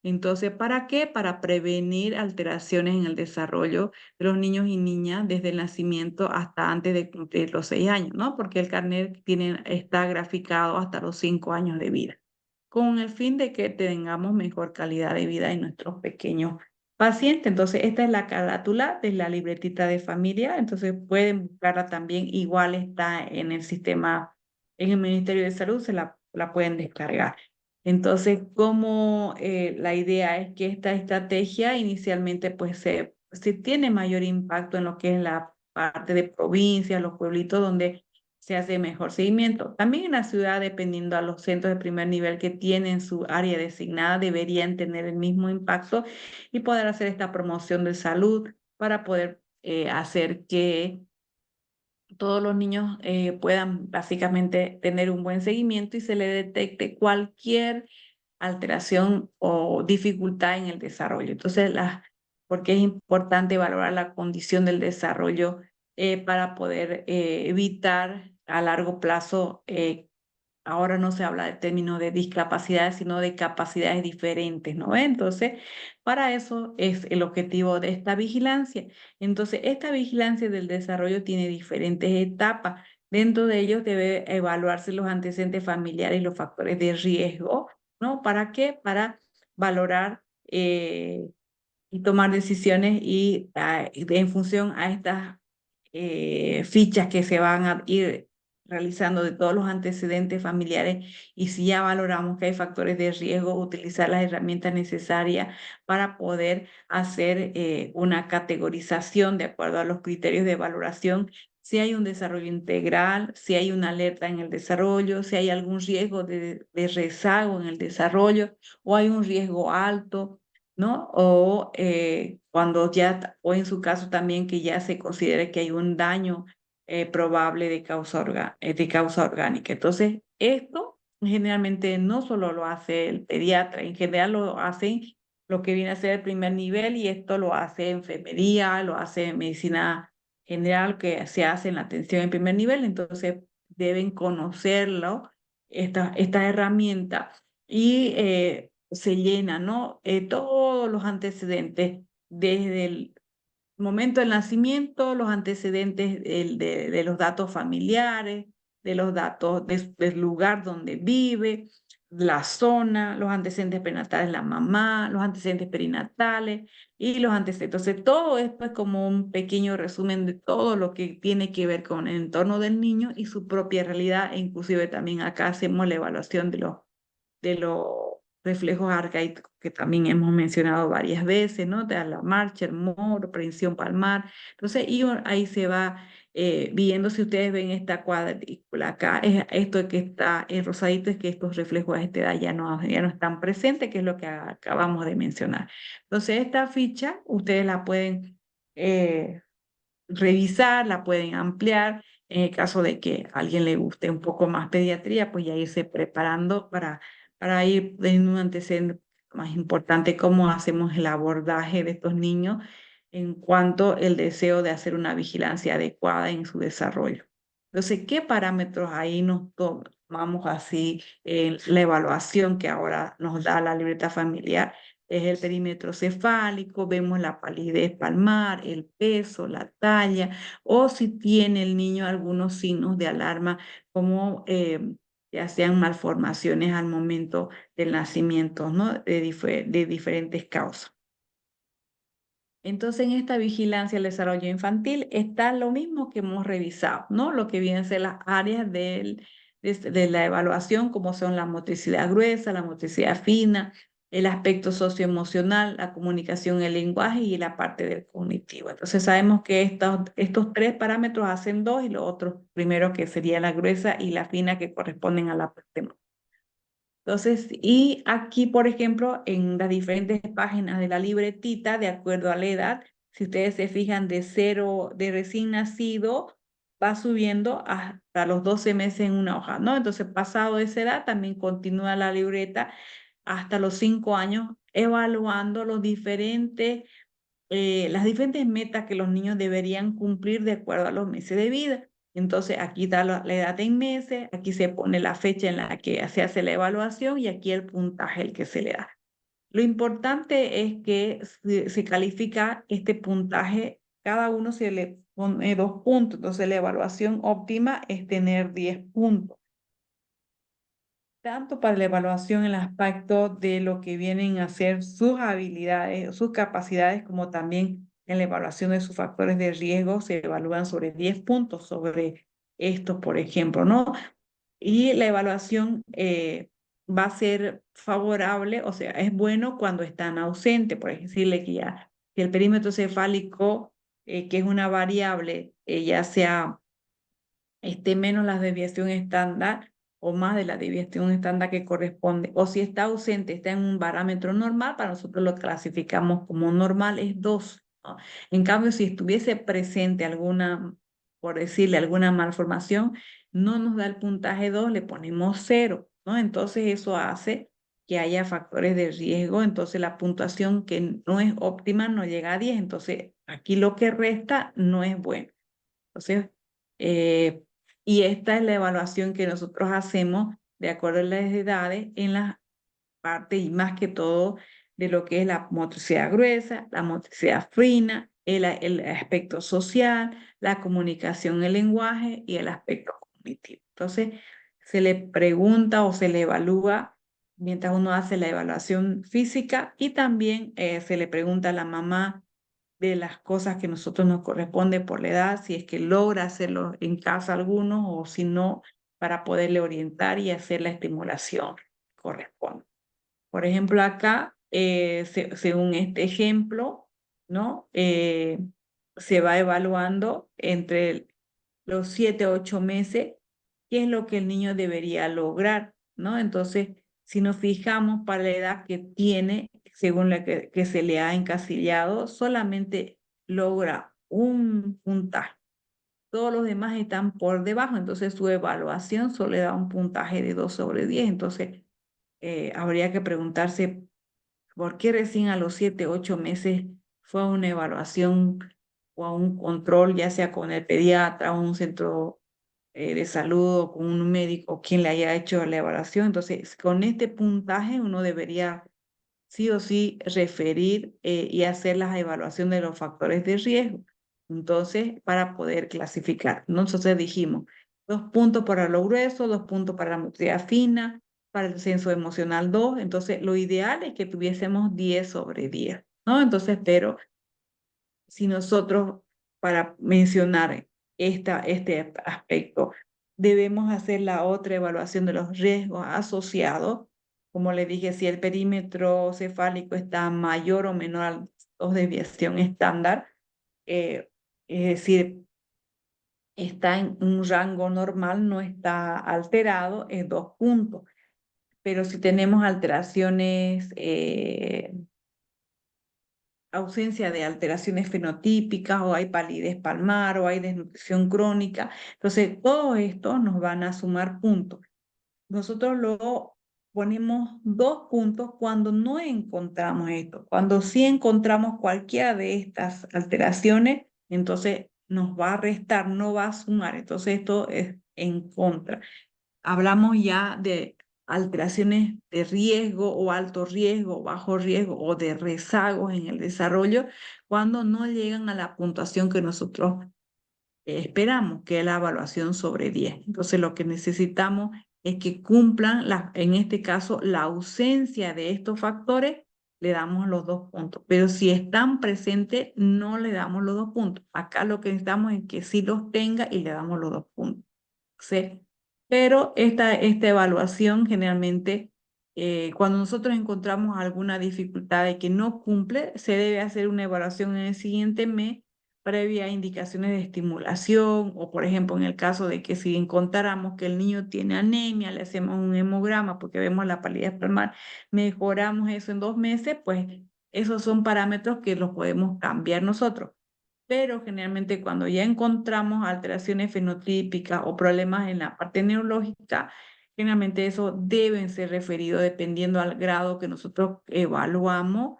Entonces, ¿para qué? Para prevenir alteraciones en el desarrollo de los niños y niñas desde el nacimiento hasta antes de cumplir los 6 años, ¿no? Porque el carnet está graficado hasta los 5 años de vida, con el fin de que tengamos mejor calidad de vida en nuestros pequeños pacientes. Entonces, esta es la carátula de la libretita de familia. Entonces, pueden buscarla también. Igual está en el sistema, en el Ministerio de Salud, la pueden descargar. Entonces, como la idea es que esta estrategia inicialmente pues se tiene mayor impacto en lo que es la parte de provincias, los pueblitos donde se hace mejor seguimiento. También en la ciudad, dependiendo a los centros de primer nivel que tienen su área designada, deberían tener el mismo impacto y poder hacer esta promoción de salud para poder hacer que todos los niños puedan básicamente tener un buen seguimiento y se le detecte cualquier alteración o dificultad en el desarrollo. Entonces, porque es importante valorar la condición del desarrollo para poder evitar a largo plazo ahora no se habla de términos de discapacidades, sino de capacidades diferentes, ¿no? Entonces, para eso es el objetivo de esta vigilancia. Entonces, esta vigilancia del desarrollo tiene diferentes etapas. Dentro de ellos debe evaluarse los antecedentes familiares y los factores de riesgo, ¿no? ¿Para qué? Para valorar y tomar decisiones en función a estas fichas que se van a ir realizando de todos los antecedentes familiares, y si ya valoramos que hay factores de riesgo, utilizar las herramientas necesarias para poder hacer una categorización de acuerdo a los criterios de valoración, si hay un desarrollo integral, si hay una alerta en el desarrollo, si hay algún riesgo de rezago en el desarrollo o hay un riesgo alto, ¿no? O cuando ya, o en su caso también que ya se considere que hay un daño probable de causa orgánica. Entonces, esto generalmente no solo lo hace el pediatra, en general lo hacen lo que viene a ser el primer nivel, y esto lo hace enfermería, lo hace medicina general, que se hace en la atención en primer nivel. Entonces, deben conocerlo, esta herramienta, y se llena, ¿no? Todos los antecedentes, desde el momento del nacimiento, los antecedentes de los datos familiares, de los datos del lugar donde vive, la zona, los antecedentes prenatales de la mamá, los antecedentes perinatales y los antecedentes. Entonces, todo esto es como un pequeño resumen de todo lo que tiene que ver con el entorno del niño y su propia realidad. E inclusive también acá hacemos la evaluación de los reflejos arcaicos que también hemos mencionado varias veces, ¿no? De la marcha, el moro, prensión palmar. Entonces, y ahí se va viendo. Si ustedes ven esta cuadrícula acá, esto que está en rosadito es que estos reflejos a esta edad ya no están presentes, que es lo que acabamos de mencionar. Entonces, esta ficha ustedes la pueden revisar, la pueden ampliar. En el caso de que a alguien le guste un poco más pediatría, pues ya irse preparando para ir teniendo un antecedente más importante, cómo hacemos el abordaje de estos niños en cuanto al deseo de hacer una vigilancia adecuada en su desarrollo. Entonces, ¿qué parámetros ahí nos tomamos así en la evaluación que ahora nos da la libreta familiar? Es el perímetro cefálico, vemos la palidez palmar, el peso, la talla, o si tiene el niño algunos signos de alarma, como ya sean malformaciones al momento del nacimiento, ¿no? De diferentes causas. Entonces, en esta vigilancia del desarrollo infantil está lo mismo que hemos revisado, ¿no? Lo que vienen a ser las áreas de la evaluación, como son la motricidad gruesa, la motricidad fina, el aspecto socioemocional, la comunicación, el lenguaje y la parte del cognitivo. Entonces, sabemos que estos tres parámetros hacen dos, y los otros primero, que sería la gruesa y la fina, que corresponden a la parte Entonces, y aquí, por ejemplo, en las diferentes páginas de la libretita, de acuerdo a la edad, si ustedes se fijan de cero, de recién nacido, va subiendo hasta los 12 meses en una hoja, ¿no? Entonces, pasado esa edad, también continúa la libreta hasta los 5 años, evaluando las diferentes metas que los niños deberían cumplir de acuerdo a los meses de vida. Entonces, aquí está la edad en meses, aquí se pone la fecha en la que se hace la evaluación y aquí el puntaje el que se le da. Lo importante es que se califica este puntaje, cada uno se le pone 2 puntos, entonces la evaluación óptima es tener 10 puntos, tanto para la evaluación en el aspecto de lo que vienen a ser sus habilidades, sus capacidades, como también en la evaluación de sus factores de riesgo, se evalúan sobre 10 puntos sobre estos, por ejemplo, ¿no? Y la evaluación va a ser favorable, o sea, es bueno cuando están ausentes, por decirle que ya, si el perímetro cefálico, que es una variable, ya sea esté menos la desviación estándar o más de la desviación estándar que corresponde, o si está ausente, está en un parámetro normal, para nosotros lo clasificamos como normal, es 2, ¿no? En cambio, si estuviese presente alguna, por decirle, alguna malformación, no nos da el puntaje 2, le ponemos 0, ¿no? Entonces eso hace que haya factores de riesgo, entonces la puntuación que no es óptima no llega a 10, entonces aquí lo que resta no es bueno. Entonces, eh, y esta es la evaluación que nosotros hacemos de acuerdo a las edades en la parte y más que todo de lo que es la motricidad gruesa, la motricidad fina, el aspecto social, la comunicación, el lenguaje y el aspecto cognitivo. Entonces, se le pregunta o se le evalúa mientras uno hace la evaluación física y también se le pregunta a la mamá de las cosas que a nosotros nos corresponde por la edad, si es que logra hacerlo en casa algunos o si no, para poderle orientar y hacer la estimulación que corresponde. Por ejemplo, acá, según este ejemplo, ¿no? Se va evaluando entre los 7 o 8 meses qué es lo que el niño debería lograr, ¿no? Entonces, si nos fijamos para la edad que tiene, según la que se le ha encasillado, solamente logra un puntaje. Todos los demás están por debajo, entonces su evaluación solo le da un puntaje de 2 sobre 10. Entonces, habría que preguntarse por qué recién a los 7, 8 meses fue a una evaluación o a un control, ya sea con el pediatra o un centro de salud o con un médico quien le haya hecho la evaluación. Entonces, con este puntaje uno debería sí o sí referir y hacer las evaluaciones de los factores de riesgo. Entonces, para poder clasificar. Nosotros dijimos 2 puntos para lo grueso, 2 puntos para la motricidad fina, para el censo emocional 2. Entonces, lo ideal es que tuviésemos 10 sobre 10, ¿no? Entonces, pero si nosotros, para mencionar este aspecto, debemos hacer la otra evaluación de los riesgos asociados. Como le dije, si el perímetro cefálico está mayor o menor a 2 desviación estándar, es decir, está en un rango normal, no está alterado, es 2 puntos. Pero si tenemos alteraciones, ausencia de alteraciones fenotípicas o hay palidez palmar o hay desnutrición crónica. Entonces, todo esto nos van a sumar puntos. Nosotros lo ponemos 2 puntos cuando no encontramos esto. Cuando sí encontramos cualquiera de estas alteraciones, entonces nos va a restar, no va a sumar. Entonces, esto es en contra. Hablamos ya de alteraciones de riesgo o alto riesgo, bajo riesgo o de rezagos en el desarrollo cuando no llegan a la puntuación que nosotros esperamos, que es la evaluación sobre 10. Entonces, lo que necesitamos es que cumplan, en este caso, la ausencia de estos factores, le damos los 2 puntos. Pero si están presentes, no le damos los 2 puntos. Acá lo que necesitamos es que sí los tenga y le damos los 2 puntos. ¿Sí? Pero esta evaluación generalmente, cuando nosotros encontramos alguna dificultad de que no cumple, se debe hacer una evaluación en el siguiente mes previa indicaciones de estimulación, o por ejemplo, en el caso de que si encontráramos que el niño tiene anemia, le hacemos un hemograma porque vemos la palidez palmar, mejoramos eso en 2 meses, pues esos son parámetros que los podemos cambiar nosotros. Pero generalmente cuando ya encontramos alteraciones fenotípicas o problemas en la parte neurológica, generalmente eso deben ser referidos dependiendo al grado que nosotros evaluamos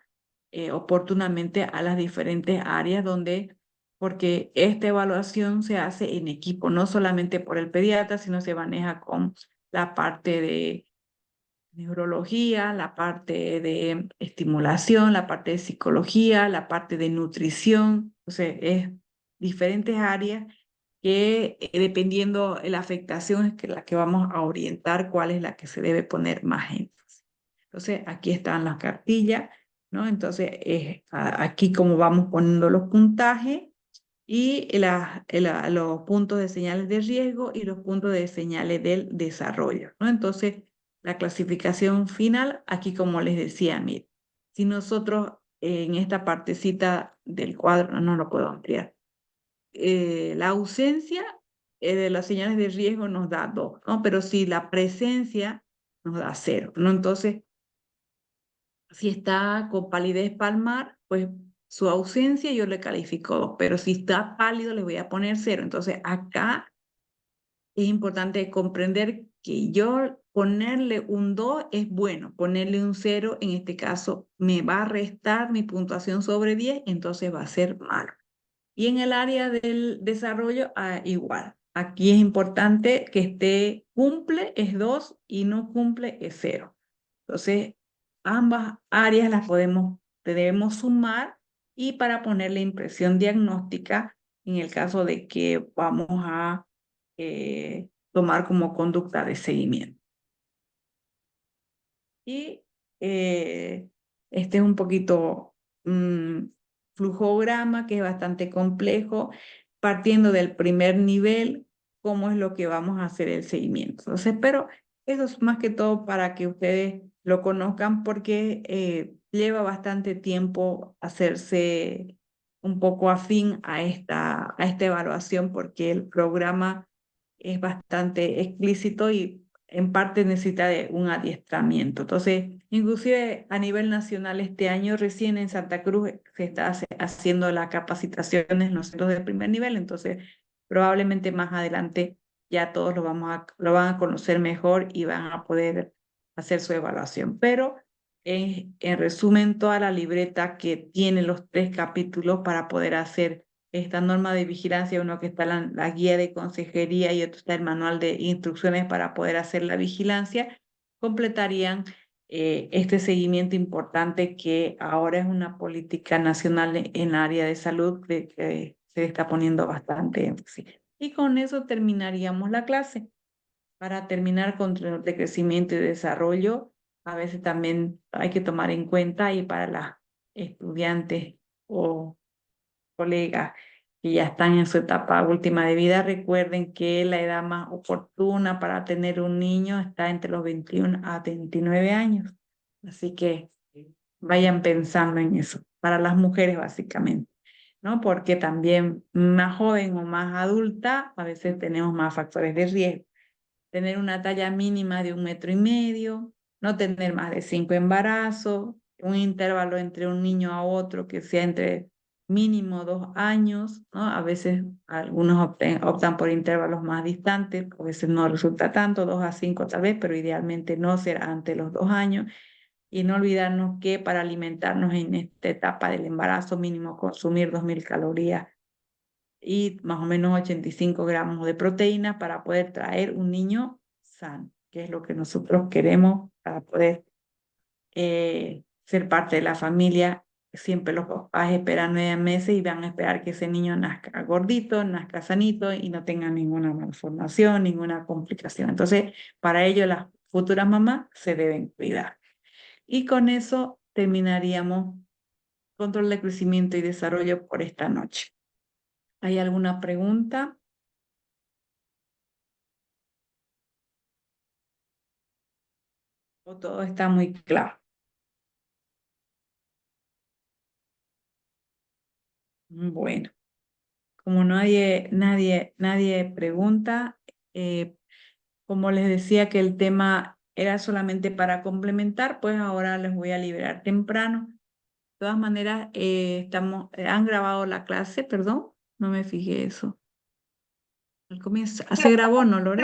oportunamente a las diferentes áreas donde, porque esta evaluación se hace en equipo, no solamente por el pediatra, sino se maneja con la parte de neurología, la parte de estimulación, la parte de psicología, la parte de nutrición, o sea, es diferentes áreas que dependiendo de la afectación es que la que vamos a orientar cuál es la que se debe poner más énfasis. Entonces, aquí están las cartillas, ¿no? Entonces, aquí como vamos poniendo los puntajes y los puntos de señales de riesgo y los puntos de señales del desarrollo, ¿no? Entonces, la clasificación final, aquí como les decía, mire, si nosotros en esta partecita del cuadro, no lo puedo ampliar, la ausencia de las señales de riesgo nos da 2, ¿no? Pero si la presencia nos da 0, ¿no? Entonces, si está con palidez palmar, pues su ausencia yo le califico 2, pero si está pálido le voy a poner 0. Entonces acá es importante comprender que yo ponerle un 2 es bueno, ponerle un 0 en este caso me va a restar mi puntuación sobre 10, entonces va a ser malo. Y en el área del desarrollo, igual. Aquí es importante que esté cumple es 2 y no cumple es 0. Entonces, ambas áreas las debemos sumar y para poner la impresión diagnóstica en el caso de que vamos a tomar como conducta de seguimiento. Y este es un poquito flujograma que es bastante complejo, partiendo del primer nivel, cómo es lo que vamos a hacer el seguimiento. Entonces, pero eso es más que todo para que ustedes lo conozcan porque lleva bastante tiempo hacerse un poco afín a esta evaluación porque el programa es bastante explícito y en parte necesita de un adiestramiento. Entonces, inclusive a nivel nacional este año recién en Santa Cruz se está haciendo las capacitaciones nosotros de primer nivel, entonces probablemente más adelante ya todos lo van a conocer mejor y van a poder hacer su evaluación. Pero en resumen, toda la libreta que tiene los 3 capítulos para poder hacer esta norma de vigilancia, uno que está la guía de consejería y otro está el manual de instrucciones para poder hacer la vigilancia, completarían este seguimiento importante que ahora es una política nacional en la área de salud que se está poniendo bastante énfasis. Y con eso terminaríamos la clase. Para terminar con de crecimiento y desarrollo, a veces también hay que tomar en cuenta y para las estudiantes o colegas que ya están en su etapa última de vida, recuerden que la edad más oportuna para tener un niño está entre los 21 a 29 años. Así que vayan pensando en eso, para las mujeres básicamente, ¿no? Porque también más joven o más adulta, a veces tenemos más factores de riesgo. Tener una talla mínima de 1,5 metros, no tener más de 5 embarazos, un intervalo entre un niño a otro que sea entre mínimo 2 años, ¿no? A veces algunos optan por intervalos más distantes, a veces no resulta tanto, 2 a 5 tal vez, pero idealmente no será ante los 2 años. Y no olvidarnos que para alimentarnos en esta etapa del embarazo mínimo consumir 2.000 calorías y más o menos 85 gramos de proteína para poder traer un niño sano, que es lo que nosotros queremos para poder ser parte de la familia. Siempre los papás esperan 9 meses y van a esperar que ese niño nazca gordito, nazca sanito y no tenga ninguna malformación, ninguna complicación. Entonces, para ello las futuras mamás se deben cuidar. Y con eso terminaríamos control de crecimiento y desarrollo por esta noche. ¿Hay alguna pregunta? ¿O todo está muy claro? Bueno, como nadie pregunta, como les decía que el tema era solamente para complementar, pues ahora les voy a liberar temprano. De todas maneras, han grabado la clase, perdón, no me fijé eso. Al comienzo, se grabó, ¿no, Lore?